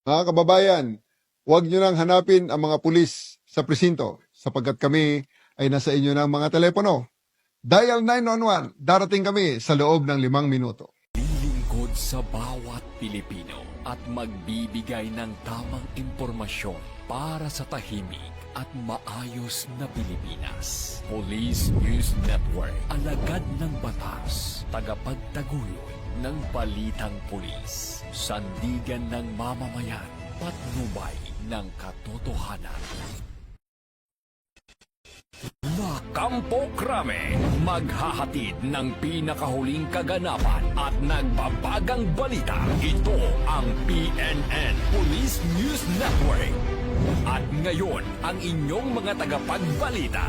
Mga kababayan, huwag nyo nang hanapin ang mga pulis sa presinto sapagkat kami ay nasa inyo ng mga telepono. Dial 911, darating kami sa loob ng 5 minuto. Lilingkod sa bawat Pilipino at magbibigay ng tamang impormasyon para sa tahimik at maayos na Pilipinas. Police News Network, alagad ng batas, tagapagtaguyod ng balitang pulis, sandigan ng mamamayan, patnubay ng katotohanan. Kampo Krame, maghahatid ng pinakahuling kaganapan at nagbabagang balita. Ito ang PNN Police News Network. At ngayon, ang inyong mga tagapagbalita.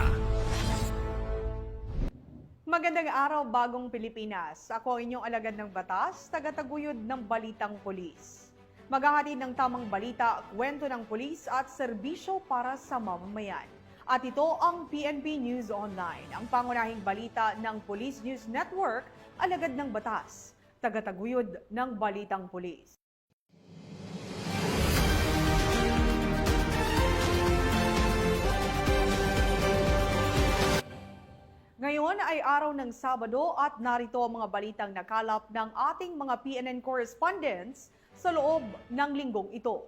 Magandang araw, bagong Pilipinas. Ako ang inyong alagad ng batas, tagataguyod ng balitang pulis. Maghahatid ng tamang balita, kwento ng pulis at serbisyo para sa mamamayan. At ito ang PNP News Online, ang pangunahing balita ng Police News Network, alagad ng batas, tagataguyod ng balitang pulis. Ngayon ay araw ng Sabado at narito ang mga balitang nakalap ng ating mga PNN correspondents sa loob ng linggong ito.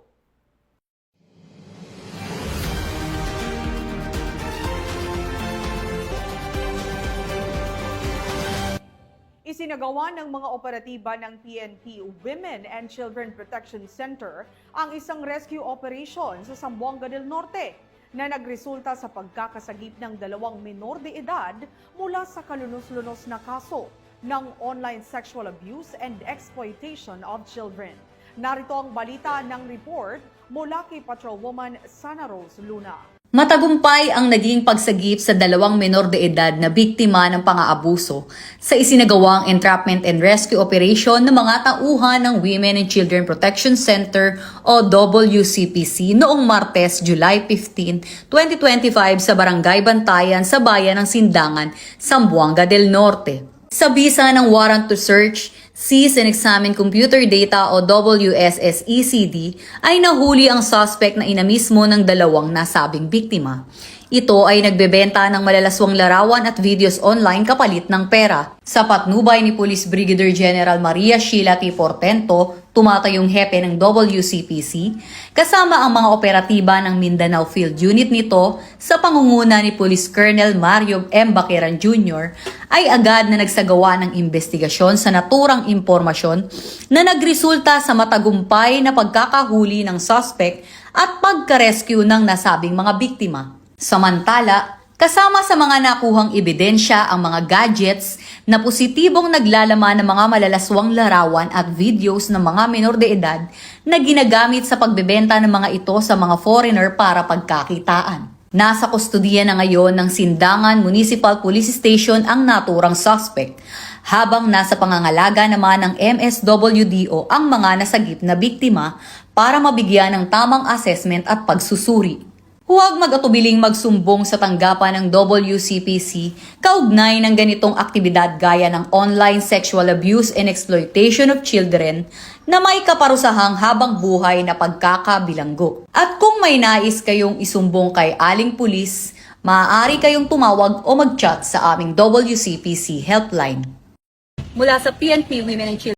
Isinagawa ng mga operatiba ng PNP Women and Children Protection Center ang isang rescue operation sa Zamboanga del Norte na nagresulta sa pagkakasagip ng 2 menor de edad mula sa kalunos-lunos na kaso ng online sexual abuse and exploitation of children. Narito ang balita ng report mula kay Patrolwoman Sana Rose Luna. Matagumpay ang naging pagsagip sa 2 menor de edad na biktima ng pang-aabuso sa isinagawang entrapment and rescue operation ng mga tauhan ng Women and Children Protection Center o WCPC noong Martes, July 15, 2025 sa Barangay Bantayan sa bayan ng Sindangan, Zamboanga del Norte. Sa bisa ng warrant to search, seize and examine computer data o WSSECD ay nahuli ang suspect na ina mismo ng 2 nasabing biktima. Ito ay nagbebenta ng malalaswang larawan at videos online kapalit ng pera. Sa patnubay ni Police Brigadier General Maria Sheila T. Portento, tumatayong hepe ng WCPC, kasama ang mga operatiba ng Mindanao Field Unit nito sa pangunguna ni Police Colonel Mario M. Baqueran Jr., ay agad na nagsagawa ng investigasyon sa naturang impormasyon na nagresulta sa matagumpay na pagkakahuli ng suspect at pagka-rescue ng nasabing mga biktima. Samantala, kasama sa mga nakuhang ebidensya ang mga gadgets na positibong naglalaman ng mga malalaswang larawan at videos ng mga menor de edad na ginagamit sa pagbebenta ng mga ito sa mga foreigner para pagkakitaan. Nasa kustudiya na ngayon ng Sindangan Municipal Police Station ang naturang suspect, habang nasa pangangalaga naman ng MSWDO ang mga nasagip na biktima para mabigyan ng tamang assessment at pagsusuri. Huwag mag-atubiling magsumbong sa tanggapan ng WCPC kaugnay ng ganitong aktibidad gaya ng online sexual abuse and exploitation of children na may kaparusahang habang buhay na pagkakabilanggo. At kung may nais kayong isumbong kay Aling Pulis, maaari kayong tumawag o mag-chat sa aming WCPC helpline. Mula sa PNP Women and Children